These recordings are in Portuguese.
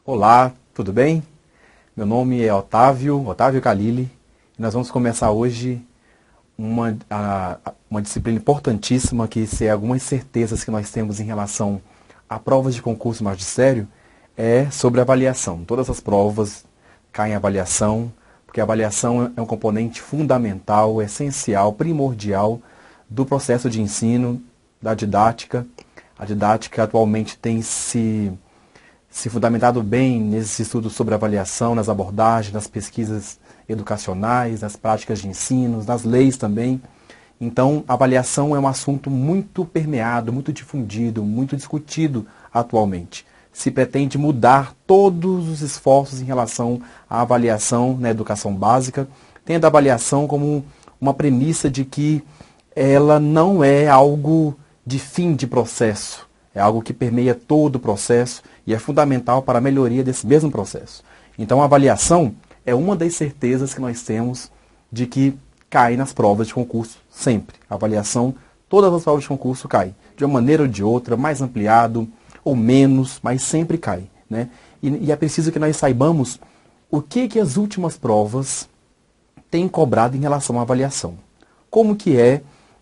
Olá, tudo bem? Meu nome é Otávio Kalili, e nós vamos começar hoje uma disciplina importantíssima que, se é algumas certezas que nós temos em relação a provas de concurso magistério, é sobre avaliação. Todas as provas caem em avaliação, porque a avaliação é um componente fundamental, essencial, primordial do processo de ensino, da didática. A didática atualmente tem se fundamentado bem nesses estudos sobre avaliação, nas abordagens, nas pesquisas educacionais, nas práticas de ensino, nas leis também. Então, a avaliação é um assunto muito permeado, muito difundido, muito discutido atualmente. Se pretende mudar todos os esforços em relação à avaliação na educação básica, tendo a avaliação como uma premissa de que ela não é algo de fim de processo, é algo que permeia todo o processo e é fundamental para a melhoria desse mesmo processo. Então, a avaliação é uma das certezas que nós temos de que cai nas provas de concurso sempre. A avaliação, todas as provas de concurso caem, de uma maneira ou de outra, mais ampliado ou menos, mas sempre cai, né? E é preciso que nós saibamos o que as últimas provas têm cobrado em relação à avaliação. Como que é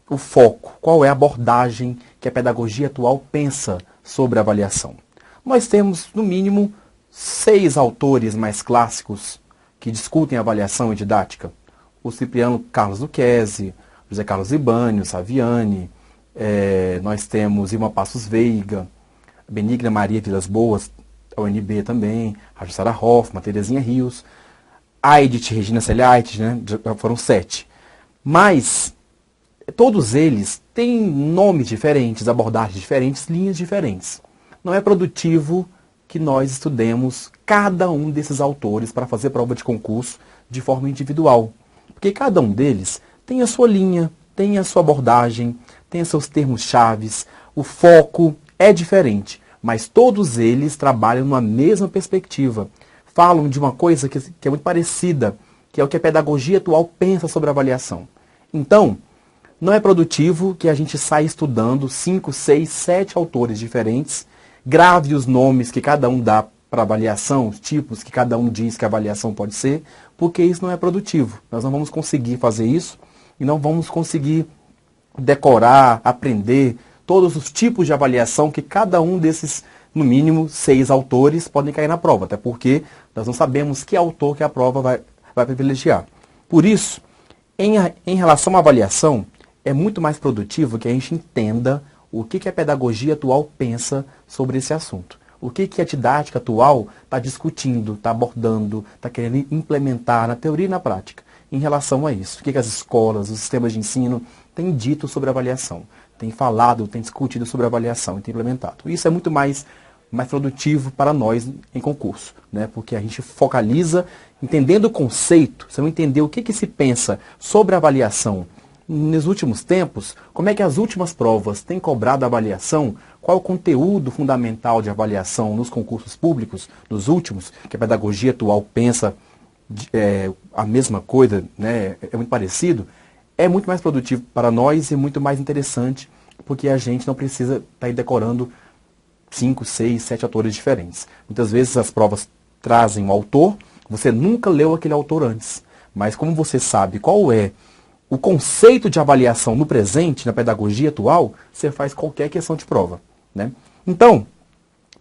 o foco, qual é a abordagem que a pedagogia atual pensa sobre a avaliação. Nós temos, no mínimo, 6 autores mais clássicos que discutem avaliação e didática. O Cipriano Carlos Lucchesi, José Carlos Libânio, Saviani, nós temos Irma Passos Veiga, Benigna Maria Vilas Boas, a UNB também, a Jussara Hoffmann, Terezinha Rios, a Edith Regina Celiait, né? Foram 7. Mas todos eles têm nomes diferentes, abordagens diferentes, linhas diferentes. Não é produtivo que nós estudemos cada um desses autores para fazer prova de concurso de forma individual. Porque cada um deles tem a sua linha, tem a sua abordagem, tem os seus termos-chaves, o foco é diferente, mas todos eles trabalham numa mesma perspectiva. Falam de uma coisa que é muito parecida, que é o que a pedagogia atual pensa sobre a avaliação. Então, não é produtivo que a gente saia estudando 5, 6, 7 autores diferentes, grave os nomes que cada um dá para avaliação, os tipos que cada um diz que a avaliação pode ser, porque isso não é produtivo. Nós não vamos conseguir fazer isso e não vamos conseguir decorar, aprender todos os tipos de avaliação que cada um desses, no mínimo, 6 autores podem cair na prova, até porque nós não sabemos que autor que a prova vai privilegiar. Por isso, em relação à avaliação, é muito mais produtivo que a gente entenda o que a pedagogia atual pensa sobre esse assunto. O que a didática atual está discutindo, está abordando, está querendo implementar na teoria e na prática em relação a isso. O que as escolas, os sistemas de ensino têm dito sobre avaliação, têm falado, têm discutido sobre avaliação e têm implementado. Isso é muito mais produtivo para nós em concurso, né? Porque a gente focaliza, entendendo o conceito, você não entender o que se pensa sobre a avaliação nos últimos tempos, como é que as últimas provas têm cobrado a avaliação, qual é o conteúdo fundamental de avaliação nos concursos públicos, nos últimos, que a pedagogia atual pensa a mesma coisa, né? É muito parecido, é muito mais produtivo para nós e muito mais interessante, porque a gente não precisa estar aí decorando 5, 6, 7 autores diferentes. Muitas vezes as provas trazem um autor, você nunca leu aquele autor antes, mas como você sabe qual é o conceito de avaliação no presente, na pedagogia atual, você faz qualquer questão de prova, né? Então,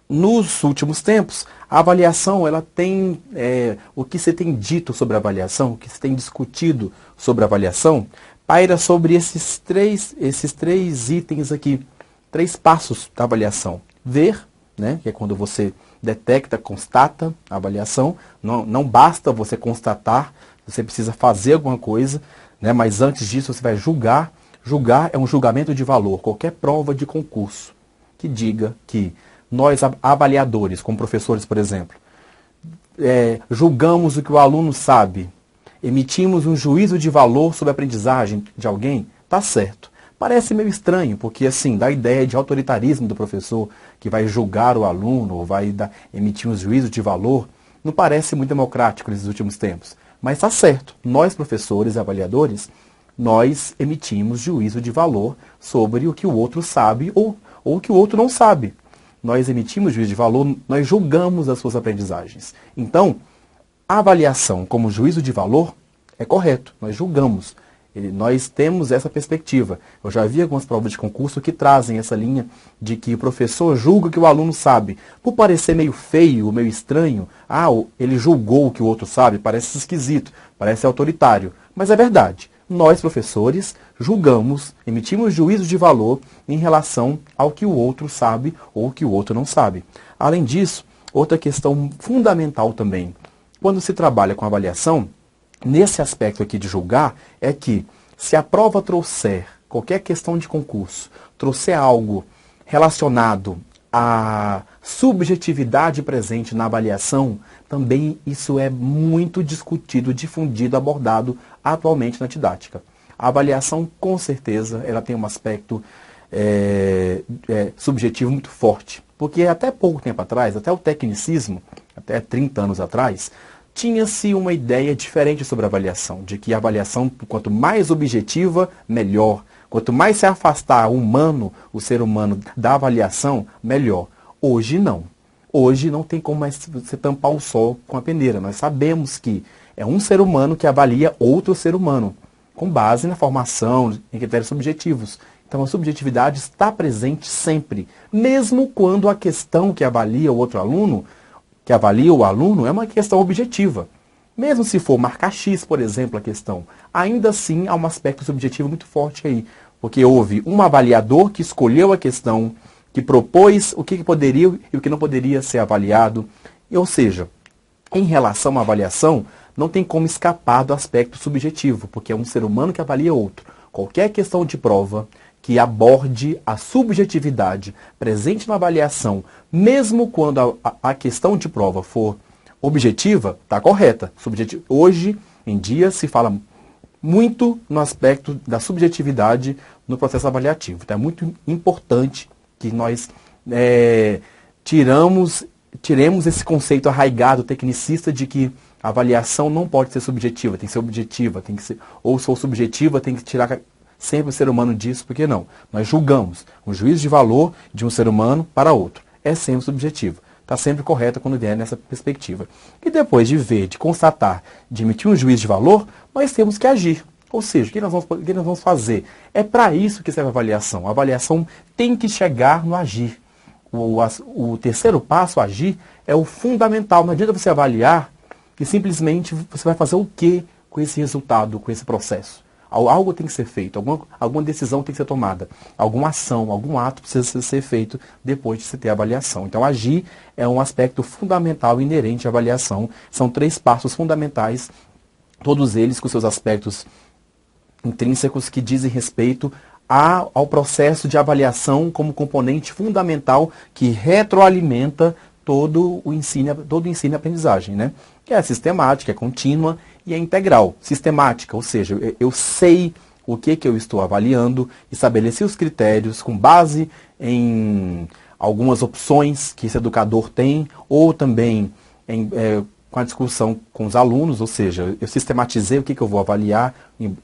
nos últimos tempos, a avaliação, ela tem, o que você tem dito sobre a avaliação, o que você tem discutido sobre a avaliação, paira sobre esses três itens aqui, 3 passos da avaliação. Ver, né, que é quando você detecta, constata a avaliação, não basta você constatar, você precisa fazer alguma coisa, né? Mas antes disso você vai julgar. Julgar é um julgamento de valor. Qualquer prova de concurso que diga que nós, avaliadores, como professores, por exemplo, julgamos o que o aluno sabe, emitimos um juízo de valor sobre a aprendizagem de alguém, está certo. Parece meio estranho, porque assim, dá a ideia de autoritarismo do professor, que vai julgar o aluno, ou vai emitir um juízo de valor. Não parece muito democrático nesses últimos tempos. Mas está certo, nós professores e avaliadores, nós emitimos juízo de valor sobre o que o outro sabe ou o que o outro não sabe. nós emitimos juízo de valor, nós julgamos as suas aprendizagens. Então, a avaliação como juízo de valor é correto, nós julgamos. Nós temos essa perspectiva. Eu já vi algumas provas de concurso que trazem essa linha de que o professor julga que o aluno sabe. Por parecer meio feio, meio estranho, ele julgou o que o outro sabe, parece esquisito, parece autoritário. Mas é verdade. Nós, professores, julgamos, emitimos juízo de valor em relação ao que o outro sabe ou que o outro não sabe. Além disso, outra questão fundamental também, quando se trabalha com avaliação, nesse aspecto aqui de julgar, é que se a prova trouxer qualquer questão de concurso, trouxer algo relacionado à subjetividade presente na avaliação, também isso é muito discutido, difundido, abordado atualmente na didática. A avaliação, com certeza, ela tem um aspecto subjetivo muito forte, porque até pouco tempo atrás, até o tecnicismo, até 30 anos atrás, tinha-se uma ideia diferente sobre a avaliação, de que a avaliação, quanto mais objetiva, melhor. Quanto mais se afastar o ser humano da avaliação, melhor. Hoje não. Hoje não tem como mais você tampar o sol com a peneira. Nós sabemos que é um ser humano que avalia outro ser humano, com base na formação, em critérios subjetivos. Então a subjetividade está presente sempre, mesmo quando a questão que avalia o outro aluno, que avalia o aluno, é uma questão objetiva. Mesmo se for marcar X, por exemplo, a questão, ainda assim há um aspecto subjetivo muito forte aí. Porque houve um avaliador que escolheu a questão, que propôs o que poderia e o que não poderia ser avaliado. Ou seja, em relação à avaliação, não tem como escapar do aspecto subjetivo, porque é um ser humano que avalia outro. Qualquer questão de prova que aborde a subjetividade presente na avaliação, mesmo quando a questão de prova for objetiva, está correta. Hoje em dia se fala muito no aspecto da subjetividade no processo avaliativo. Então é muito importante que nós tiremos esse conceito arraigado tecnicista de que a avaliação não pode ser subjetiva, tem que ser objetiva, tem que ser, ou se for subjetiva, tem que tirar sempre o ser humano disso, porque não. Nós julgamos o juízo de valor de um ser humano para outro. É sempre subjetivo. Está sempre correta quando vier nessa perspectiva. E depois de ver, de constatar, de emitir um juízo de valor, nós temos que agir. Ou seja, o que nós vamos fazer? É para isso que serve a avaliação. A avaliação tem que chegar no agir. O terceiro passo, agir, é o fundamental. Não adianta você avaliar e simplesmente você vai fazer o que com esse resultado, com esse processo. Algo tem que ser feito, alguma decisão tem que ser tomada, alguma ação, algum ato precisa ser feito depois de se ter a avaliação. Então, agir é um aspecto fundamental inerente à avaliação. São 3 passos fundamentais, todos eles com seus aspectos intrínsecos que dizem respeito ao processo de avaliação como componente fundamental que retroalimenta todo o ensino e aprendizagem, né? Que é sistemática, é contínua e é integral. Sistemática, ou seja, eu sei o que eu estou avaliando, estabeleci os critérios com base em algumas opções que esse educador tem, ou também com a discussão com os alunos, ou seja, eu sistematizei o que eu vou avaliar,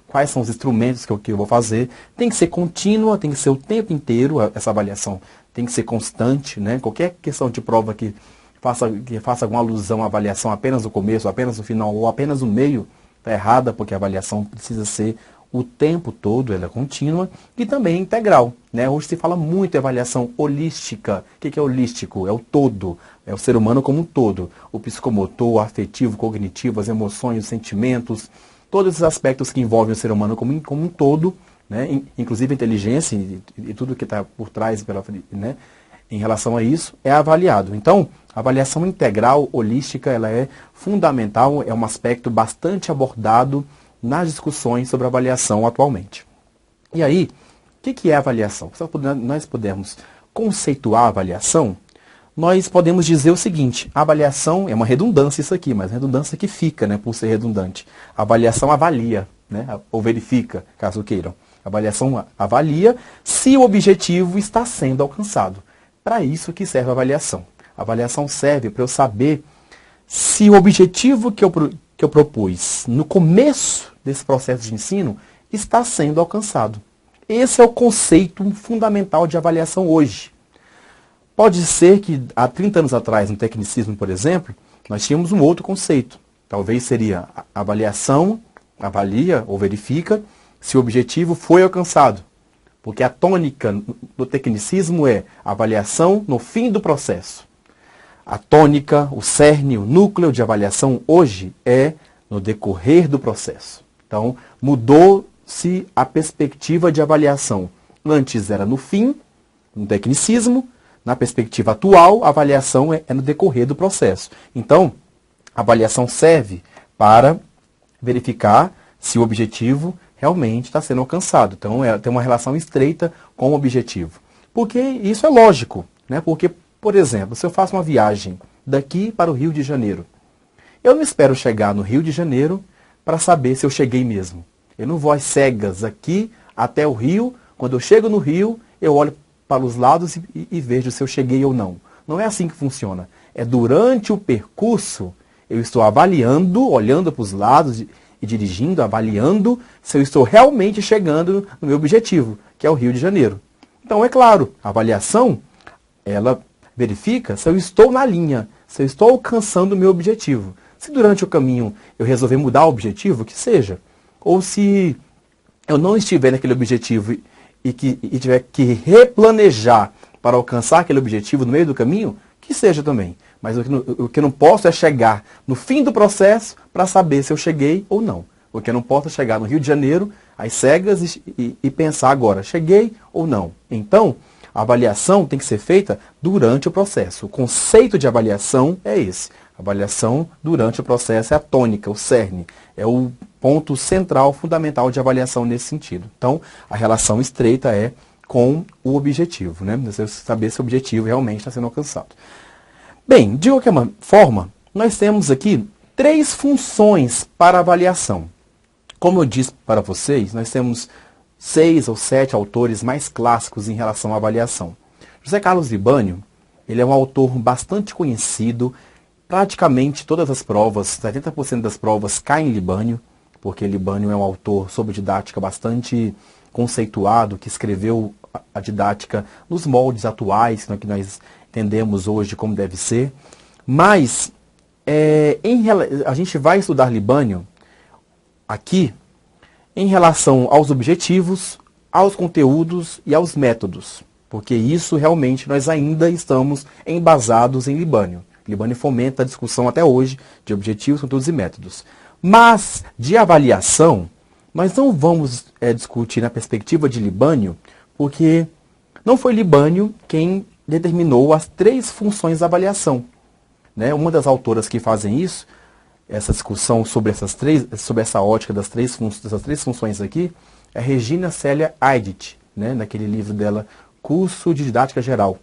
quais são os instrumentos que eu vou fazer. Tem que ser contínua, tem que ser o tempo inteiro, essa avaliação tem que ser constante, né? Qualquer questão de prova que faça alguma alusão à avaliação apenas no começo, apenas no final ou apenas no meio, está errada, porque a avaliação precisa ser o tempo todo, ela é contínua e também integral, né? Hoje se fala muito em avaliação holística. O que é holístico? É o todo, é o ser humano como um todo. O psicomotor, o afetivo, o cognitivo, as emoções, os sentimentos, todos esses aspectos que envolvem o ser humano como um todo, né? Inclusive a inteligência e tudo que está por trás, né? Em relação a isso, é avaliado. Então, a avaliação integral, holística, ela é fundamental, é um aspecto bastante abordado nas discussões sobre avaliação atualmente. E aí, o que é avaliação? Se nós pudermos conceituar a avaliação, nós podemos dizer o seguinte: a avaliação é uma redundância isso aqui, mas redundância que fica, né, por ser redundante. A avaliação avalia, né, ou verifica, caso queiram. A avaliação avalia se o objetivo está sendo alcançado. Para isso que serve a avaliação. A avaliação serve para eu saber se o objetivo que eu propus no começo desse processo de ensino está sendo alcançado. Esse é o conceito fundamental de avaliação hoje. Pode ser que há 30 anos atrás, no tecnicismo, por exemplo, nós tínhamos um outro conceito. Talvez seria a avaliação, avalia ou verifica se o objetivo foi alcançado. Porque a tônica do tecnicismo é avaliação no fim do processo. A tônica, o cerne, o núcleo de avaliação hoje é no decorrer do processo. Então, mudou-se a perspectiva de avaliação. Antes era no fim, no tecnicismo. Na perspectiva atual, a avaliação é no decorrer do processo. Então, a avaliação serve para verificar se o objetivo realmente está sendo alcançado. Então, tem uma relação estreita com o objetivo. Porque isso é lógico, né? Porque, por exemplo, se eu faço uma viagem daqui para o Rio de Janeiro, eu não espero chegar no Rio de Janeiro para saber se eu cheguei mesmo. Eu não vou às cegas aqui até o Rio. Quando eu chego no Rio, eu olho para os lados e vejo se eu cheguei ou não. Não é assim que funciona. É durante o percurso, eu estou avaliando, olhando para os lados e dirigindo, avaliando se eu estou realmente chegando no meu objetivo, que é o Rio de Janeiro. Então, é claro, a avaliação, ela verifica se eu estou na linha, se eu estou alcançando o meu objetivo. Se durante o caminho eu resolver mudar o objetivo, que seja. Ou se eu não estiver naquele objetivo e tiver que replanejar para alcançar aquele objetivo no meio do caminho, que seja também. Mas o que eu não posso é chegar no fim do processo para saber se eu cheguei ou não. O que eu não posso é chegar no Rio de Janeiro, às cegas, e pensar agora, cheguei ou não. Então, a avaliação tem que ser feita durante o processo. O conceito de avaliação é esse. A avaliação durante o processo é a tônica, o cerne. É o ponto central, fundamental de avaliação nesse sentido. Então, a relação estreita é com o objetivo, né? Você saber se o objetivo realmente está sendo alcançado. Bem, de qualquer forma, nós temos aqui 3 funções para avaliação. Como eu disse para vocês, nós temos 6 ou 7 autores mais clássicos em relação à avaliação. José Carlos Libânio, ele é um autor bastante conhecido. Praticamente todas as provas, 70% das provas caem em Libânio, porque Libânio é um autor sobre didática bastante conceituado, que escreveu a didática nos moldes atuais, que nós entendemos hoje como deve ser. Mas a gente vai estudar Libânio aqui em relação aos objetivos, aos conteúdos e aos métodos, porque isso realmente nós ainda estamos embasados em Libânio. Libânio fomenta a discussão até hoje de objetivos, conteúdos e métodos. Mas, de avaliação, nós não vamos discutir na perspectiva de Libânio, porque não foi Libânio quem determinou as 3 funções da avaliação. Né? Uma das autoras que fazem isso, essa discussão sobre essa ótica dessas três funções aqui, é Regina Célia Eidt, né? Naquele livro dela, Curso de Didática Geral.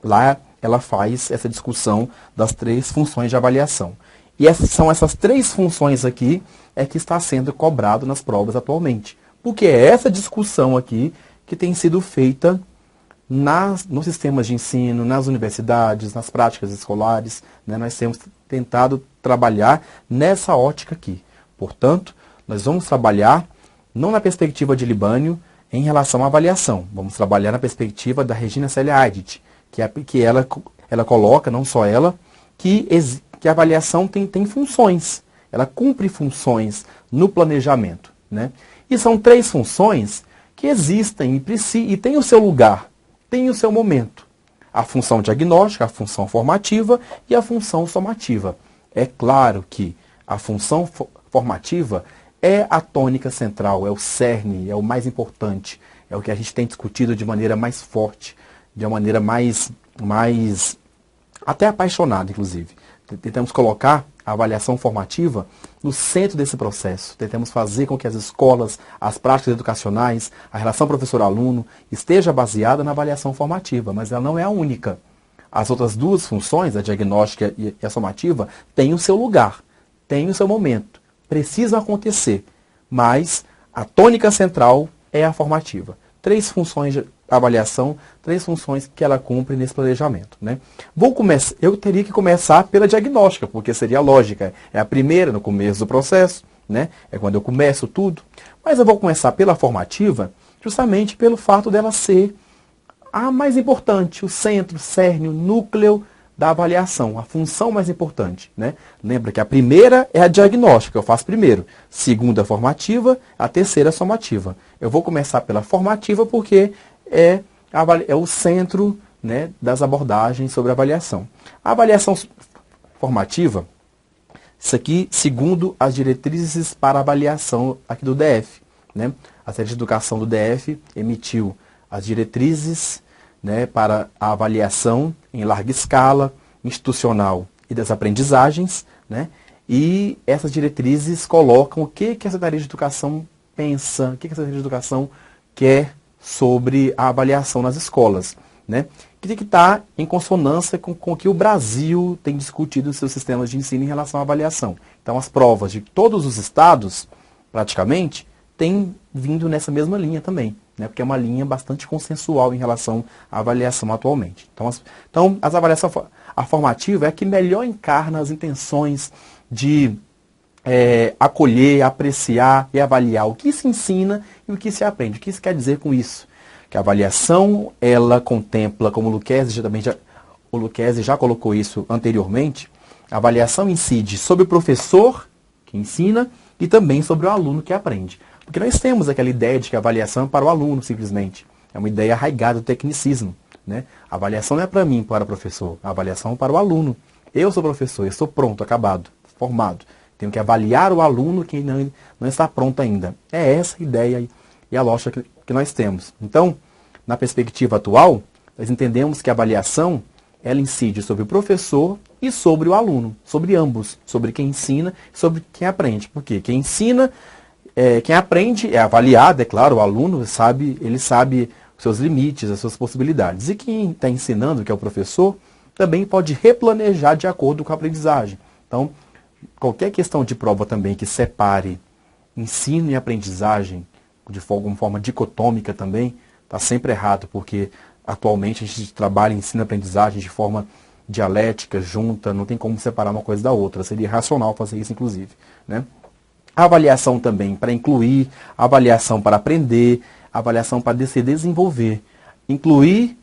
Lá ela faz essa discussão das 3 funções de avaliação. E são essas 3 funções aqui que está sendo cobrado nas provas atualmente. Porque é essa discussão aqui que tem sido feita nos sistemas de ensino, nas universidades, nas práticas escolares. Né? Nós temos tentado trabalhar nessa ótica aqui. Portanto, nós vamos trabalhar não na perspectiva de Libânio em relação à avaliação. Vamos trabalhar na perspectiva da Regina Célia Eidt, que ela coloca, não só ela, que a avaliação tem funções. Ela cumpre funções no planejamento. Né? E são 3 funções que existem e têm o seu lugar, têm o seu momento. A função diagnóstica, a função formativa e a função somativa. É claro que a função formativa é a tônica central, é o cerne, é o mais importante, é o que a gente tem discutido de maneira mais forte, de uma maneira mais até apaixonada, inclusive. Tentamos colocar a avaliação formativa no centro desse processo. Tentamos fazer com que as escolas, as práticas educacionais, a relação professor-aluno esteja baseada na avaliação formativa, mas ela não é a única. As outras 2 funções, a diagnóstica e a somativa, têm o seu lugar, têm o seu momento, precisam acontecer, mas a tônica central é a formativa. 3 funções de avaliação, 3 funções que ela cumpre nesse planejamento. Né? Eu teria que começar pela diagnóstica, porque seria a lógica. É a primeira no começo do processo, né? É quando eu começo tudo. Mas eu vou começar pela formativa, justamente pelo fato dela ser a mais importante, o centro, o cerne, o núcleo da avaliação, a função mais importante, né? Lembra que a primeira é a diagnóstica, eu faço primeiro. Segunda, formativa, a terceira, somativa. Eu vou começar pela formativa porque é o centro, né, das abordagens sobre avaliação. A avaliação formativa, isso aqui segundo as diretrizes para avaliação aqui do DF, né? A Secretaria de Educação do DF emitiu as diretrizes, né, para a avaliação em larga escala, institucional e das aprendizagens, né? E essas diretrizes colocam o que a Secretaria de Educação pensa, o que a Secretaria de Educação quer sobre a avaliação nas escolas, né? Que tem que estar em consonância com o que o Brasil tem discutido nos seus sistemas de ensino em relação à avaliação. Então, as provas de todos os estados, praticamente, têm vindo nessa mesma linha também, né? Porque é uma linha bastante consensual em relação à avaliação atualmente. Então a formativa é a que melhor encarna as intenções de acolher, apreciar e avaliar o que se ensina e o que se aprende. O que isso quer dizer com isso? Que a avaliação, ela contempla, como o Lucchesi já colocou isso anteriormente, a avaliação incide sobre o professor que ensina e também sobre o aluno que aprende. Porque nós temos aquela ideia de que a avaliação é para o aluno, simplesmente. É uma ideia arraigada do tecnicismo, né? A avaliação não é para mim, para o professor. A avaliação é para o aluno. Eu sou professor, eu estou pronto, acabado, formado. Tenho que avaliar o aluno que não está pronto ainda. É essa a ideia e a lógica que nós temos. Então, na perspectiva atual, nós entendemos que a avaliação, ela incide sobre o professor e sobre o aluno, sobre ambos, sobre quem ensina e sobre quem aprende. Por quê? Quem ensina, quem aprende é avaliado, é claro, o aluno ele sabe os seus limites, as suas possibilidades. E quem está ensinando, que é o professor, também pode replanejar de acordo com a aprendizagem. Então, qualquer questão de prova também que separe ensino e aprendizagem de alguma forma dicotômica também, está sempre errado, porque atualmente a gente trabalha ensino e aprendizagem de forma dialética, junta, não tem como separar uma coisa da outra, seria irracional fazer isso, inclusive, né? A avaliação também para incluir, a avaliação para aprender, a avaliação para se desenvolver. Incluir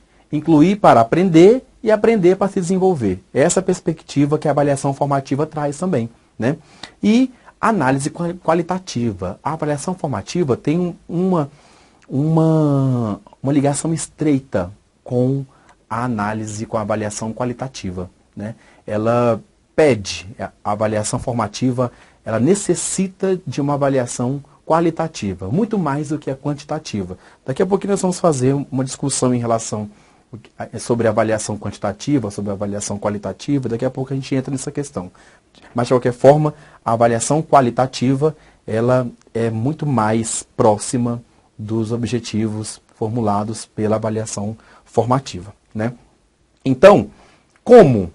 para aprender e aprender para se desenvolver. Essa é a perspectiva que a avaliação formativa traz também, né? E análise qualitativa. A avaliação formativa tem uma ligação estreita com a análise, com a avaliação qualitativa, né? Ela pede, a avaliação formativa, ela necessita de uma avaliação qualitativa, muito mais do que a quantitativa. Daqui a pouquinho nós vamos fazer uma discussão em relação sobre a avaliação quantitativa, sobre a avaliação qualitativa, daqui a pouco a gente entra nessa questão. Mas, de qualquer forma, a avaliação qualitativa, ela é muito mais próxima dos objetivos formulados pela avaliação formativa, né? Então, como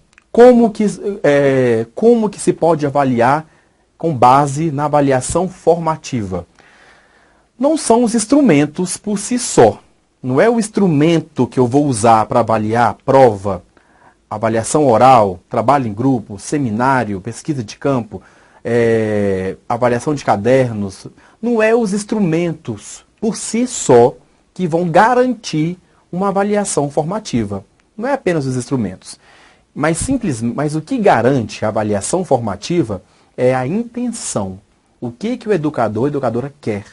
que se pode avaliar com base na avaliação formativa? Não são os instrumentos por si só. Não é o instrumento que eu vou usar para avaliar prova, avaliação oral, trabalho em grupo, seminário, pesquisa de campo, avaliação de cadernos. Não é os instrumentos por si só que vão garantir uma avaliação formativa. Não é apenas os instrumentos. Mas o que garante a avaliação formativa é a intenção. O que o educador, a educadora quer.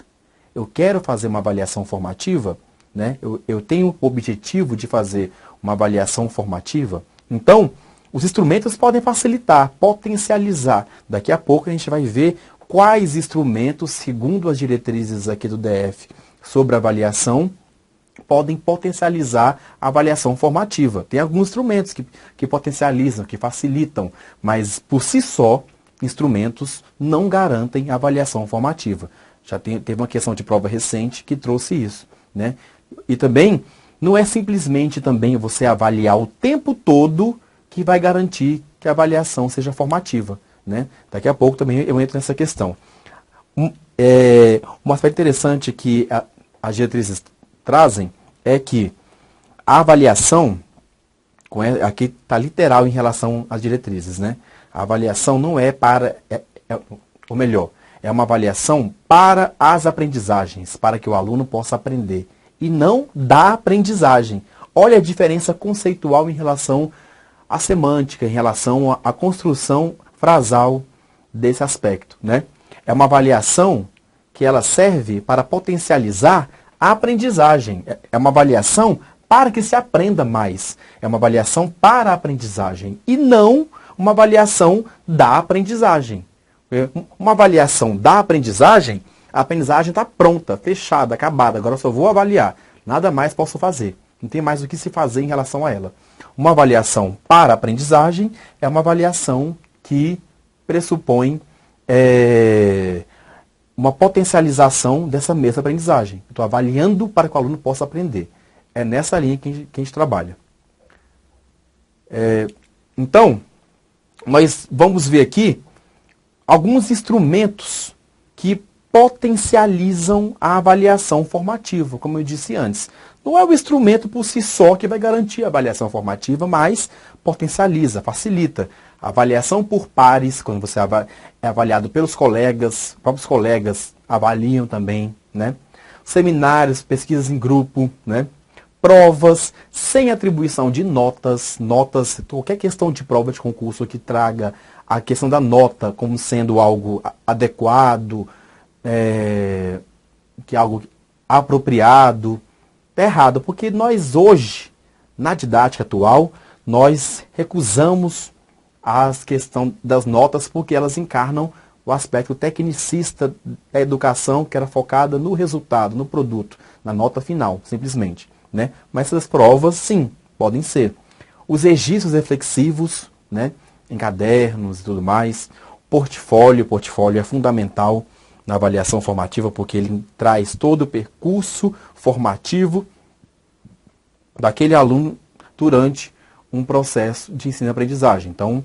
Eu quero fazer uma avaliação formativa, né? Eu tenho o objetivo de fazer uma avaliação formativa. Então, os instrumentos podem facilitar, potencializar. Daqui a pouco a gente vai ver quais instrumentos, segundo as diretrizes aqui do DF sobre avaliação, podem potencializar a avaliação formativa. Tem alguns instrumentos que potencializam, que facilitam, mas por si só, instrumentos não garantem a avaliação formativa. Já teve uma questão de prova recente que trouxe isso, né? E também, não é simplesmente também você avaliar o tempo todo que vai garantir que a avaliação seja formativa, né? Daqui a pouco também eu entro nessa questão. Um aspecto interessante que as diretrizes trazem é que a avaliação, aqui está literal em relação às diretrizes, né? A avaliação não é para, ou melhor, é uma avaliação para as aprendizagens, para que o aluno possa aprender, e não da aprendizagem. olha a diferença conceitual em relação à semântica, em relação à construção frasal desse aspecto, né? É uma avaliação que ela serve para potencializar a aprendizagem. É uma avaliação para que se aprenda mais. É uma avaliação para a aprendizagem e não uma avaliação da aprendizagem. Uma avaliação da aprendizagem, a aprendizagem está pronta, fechada, acabada. Agora eu só vou avaliar. Nada mais posso fazer. Não tem mais o que se fazer em relação a ela. Uma avaliação para a aprendizagem é uma avaliação que pressupõe uma potencialização dessa mesma aprendizagem. Estou avaliando para que o aluno possa aprender. É nessa linha que a gente trabalha. Então, nós vamos ver aqui alguns instrumentos que potencializam a avaliação formativa, como eu disse antes. Não é o instrumento por si só que vai garantir a avaliação formativa, mas potencializa, facilita. A avaliação por pares, quando você é avaliado pelos colegas, próprios colegas avaliam também, né? Seminários, pesquisas em grupo, né? Provas sem atribuição de notas, qualquer questão de prova de concurso que traga a questão da nota como sendo algo adequado, que é algo apropriado, é errado, porque nós hoje, na didática atual, nós recusamos a questão das notas porque elas encarnam o aspecto tecnicista da educação que era focada no resultado, no produto, na nota final, simplesmente, né? Mas essas provas, sim, podem ser. Os registros reflexivos, né, em cadernos e tudo mais. Portfólio é fundamental na avaliação formativa porque ele traz todo o percurso formativo daquele aluno durante um processo de ensino-aprendizagem. Então,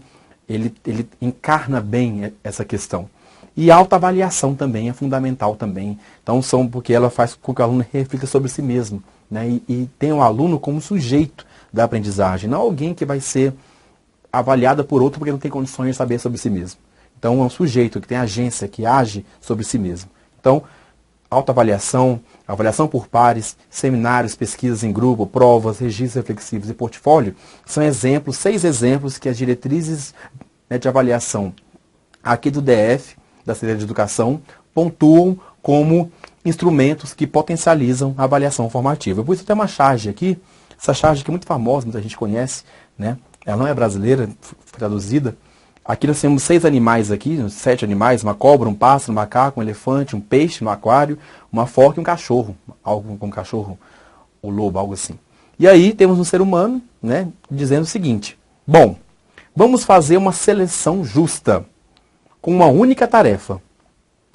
ele encarna bem essa questão. E a autoavaliação também é fundamental também. Então, porque ela faz com que o aluno reflita sobre si mesmo, né? E tem o aluno como sujeito da aprendizagem, não alguém que vai ser avaliado por outro porque não tem condições de saber sobre si mesmo. Então, é um sujeito que tem agência, que age sobre si mesmo. Então, autoavaliação, avaliação por pares, seminários, pesquisas em grupo, provas, registros reflexivos e portfólio são exemplos, 6 exemplos que as diretrizes, né, de avaliação aqui do DF, da Secretaria de Educação, pontuam como instrumentos que potencializam a avaliação formativa. Por isso tem uma charge aqui, essa charge que é muito famosa, muita gente conhece, né? Ela não é brasileira, foi traduzida. Aqui nós temos 6 animais aqui, 7 animais, uma cobra, um pássaro, um macaco, um elefante, um peixe no aquário, uma foca e um cachorro, algo como cachorro, o lobo, algo assim. E aí temos um ser humano, né, dizendo o seguinte: bom, vamos fazer uma seleção justa, com uma única tarefa.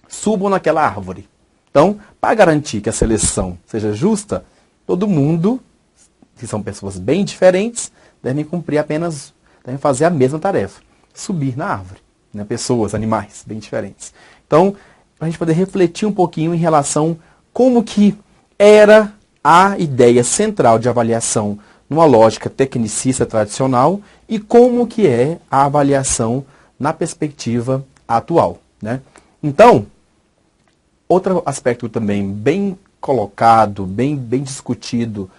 Subam naquela árvore. Então, para garantir que a seleção seja justa, todo mundo, que são pessoas bem diferentes, devem fazer a mesma tarefa. Subir na árvore, né? Pessoas, animais, bem diferentes. Então, para a gente poder refletir um pouquinho em relação como que era a ideia central de avaliação numa lógica tecnicista tradicional e como que é a avaliação na perspectiva atual, né? Então, outro aspecto também bem colocado, bem discutido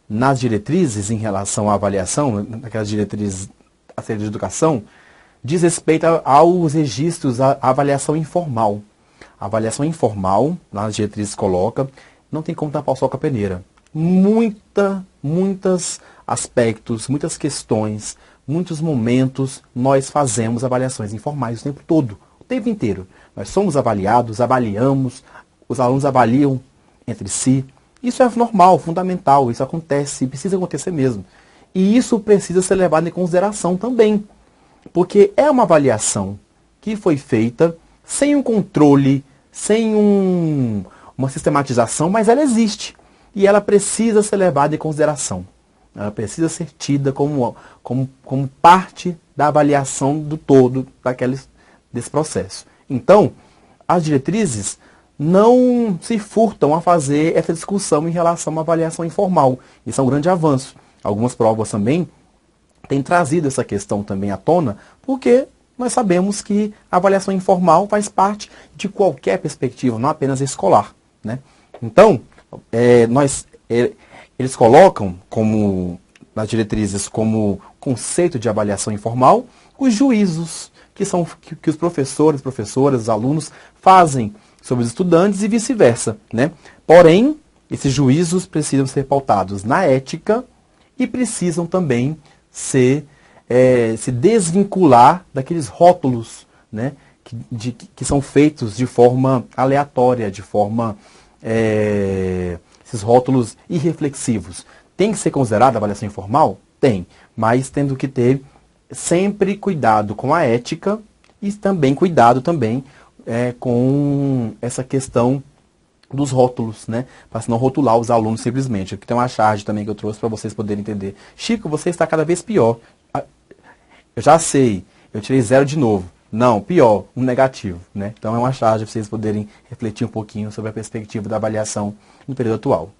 nas diretrizes em relação à avaliação, naquelas diretrizes da Secretaria de Educação, diz respeito aos registros, à avaliação informal. A avaliação informal, lá nas diretrizes coloca, não tem como tapar o sol com a peneira. Muitos aspectos, muitas questões, muitos momentos, nós fazemos avaliações informais o tempo todo, o tempo inteiro. Nós somos avaliados, avaliamos, os alunos avaliam entre si. Isso é normal, fundamental, isso acontece, precisa acontecer mesmo. E isso precisa ser levado em consideração também. Porque é uma avaliação que foi feita sem um controle, sem uma sistematização, mas ela existe. E ela precisa ser levada em consideração. Ela precisa ser tida como parte da avaliação do todo desse processo. Então, as diretrizes não se furtam a fazer essa discussão em relação a uma avaliação informal. Isso é um grande avanço. Algumas provas também tem trazido essa questão também à tona, porque nós sabemos que a avaliação informal faz parte de qualquer perspectiva, não apenas escolar, né? Então, eles colocam como nas diretrizes como conceito de avaliação informal os juízos que os professores, professoras, os alunos fazem sobre os estudantes e vice-versa, né? Porém, esses juízos precisam ser pautados na ética e precisam também se desvincular daqueles rótulos, né, que são feitos de forma aleatória, de forma esses rótulos irreflexivos. Tem que ser considerada a avaliação informal? Tem, mas tendo que ter sempre cuidado com a ética e também cuidado também com essa questão dos rótulos, né? Para não rotular os alunos simplesmente. Aqui tem uma charge também que eu trouxe para vocês poderem entender. Chico, você está cada vez pior. Eu já sei, eu tirei 0 de novo. Não, pior, um negativo, né? Então é uma charge para vocês poderem refletir um pouquinho sobre a perspectiva da avaliação no período atual.